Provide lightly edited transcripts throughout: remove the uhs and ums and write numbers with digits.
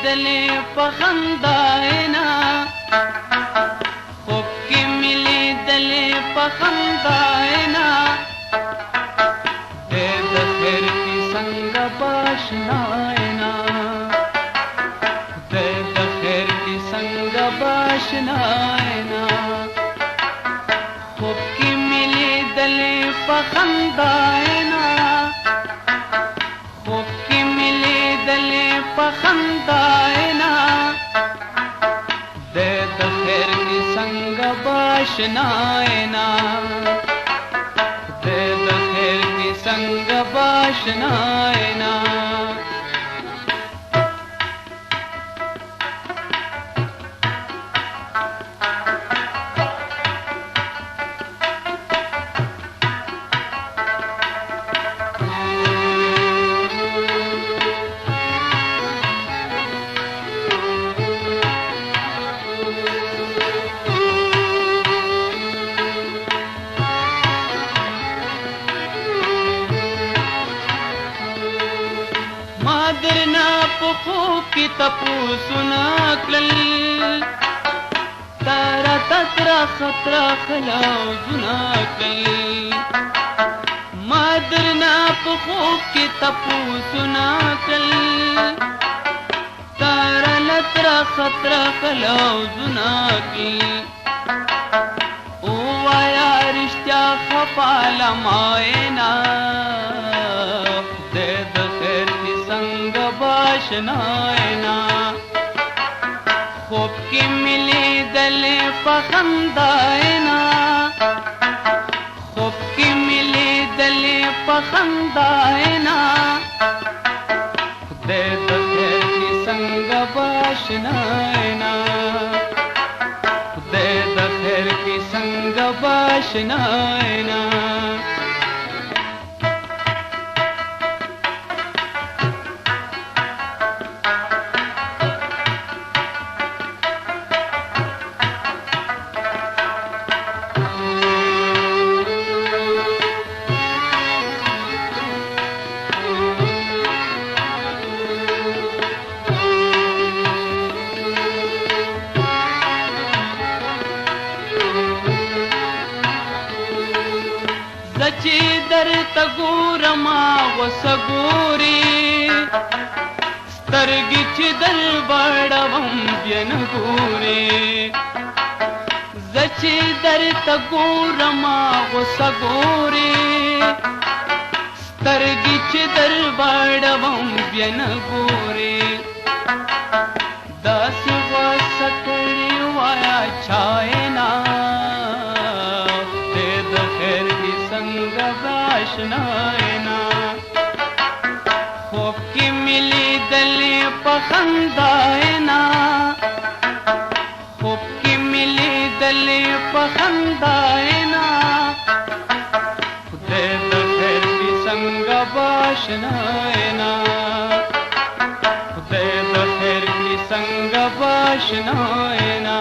دلې په خنداینا خوب کې ملي دلې په خنداینا د خیر کی څنګه باشناینا د خیر کی څنګه باشناینا خوب کې ملي دلې په خنداینا خوب کې ملي دلې په خنداینا د خیر کی څنګه باشناینا د خیر کی څنګه باشناینا درنا په خوب کې تپوسونه کړل تارا تترا خطرا خلاوزونه کړل ما درنا په خوب کې تپوسونه کړل تارا لترا خطرا خلاوزونه کړل او وایا رښتیا خپاله ماینا باشناینا خوب کې ملي دلې په خنداینا خوب کې ملي دلې په خنداینا د خیر کی څنګه باشناینا د خیر کی څنګه باشناینا چې درته ګورم وسګوري سترګې چې در بړوم بیا نه ګوري زه چې درته ګورم وسګوري سترګې چې در بړوم بیا نه ګوري داسې غوسه کړې وایه چاینا باشناینا خوب کې ملي دلې په خنداینا خوب کې ملي دلې په خنداینا خدای د خیر کی څنګه باشناینا خدای د خیر کی څنګه باشناینا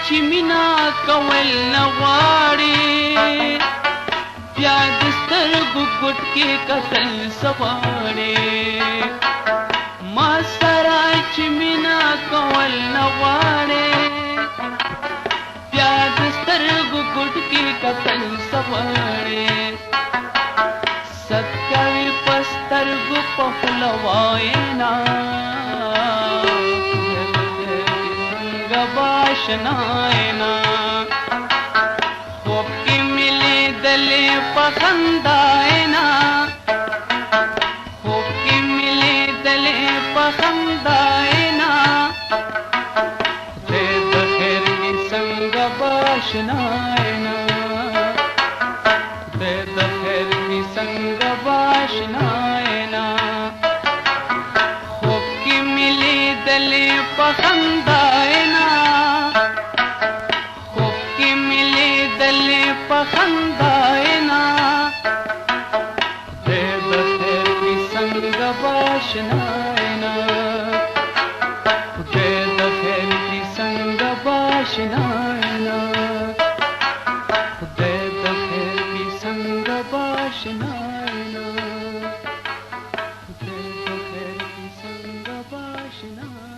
چې مینا کول نه غواړي بیا د سترګو ګوټ کې کتل سغواړي ما سره چې مینا کول نه غواړي بیا د سترګو ګوټ کې کتل سغواړي ستکوي په سترګو په خوله واینا باشناینا خوب کې ملي دلې په خنداینا خوب کې ملي دلې په خنداینا د خیر کی څنګه باشناینا د خیر کی څنګه باشناینا خوب کې ملي दली पखंदायना खूब की मिली दली पखंदायना दे दखेर की संग बाशनायना दे दखेर की संग बाशनायना दे दखेर की संग बाशनायना दे दखेर की संग बाशनायना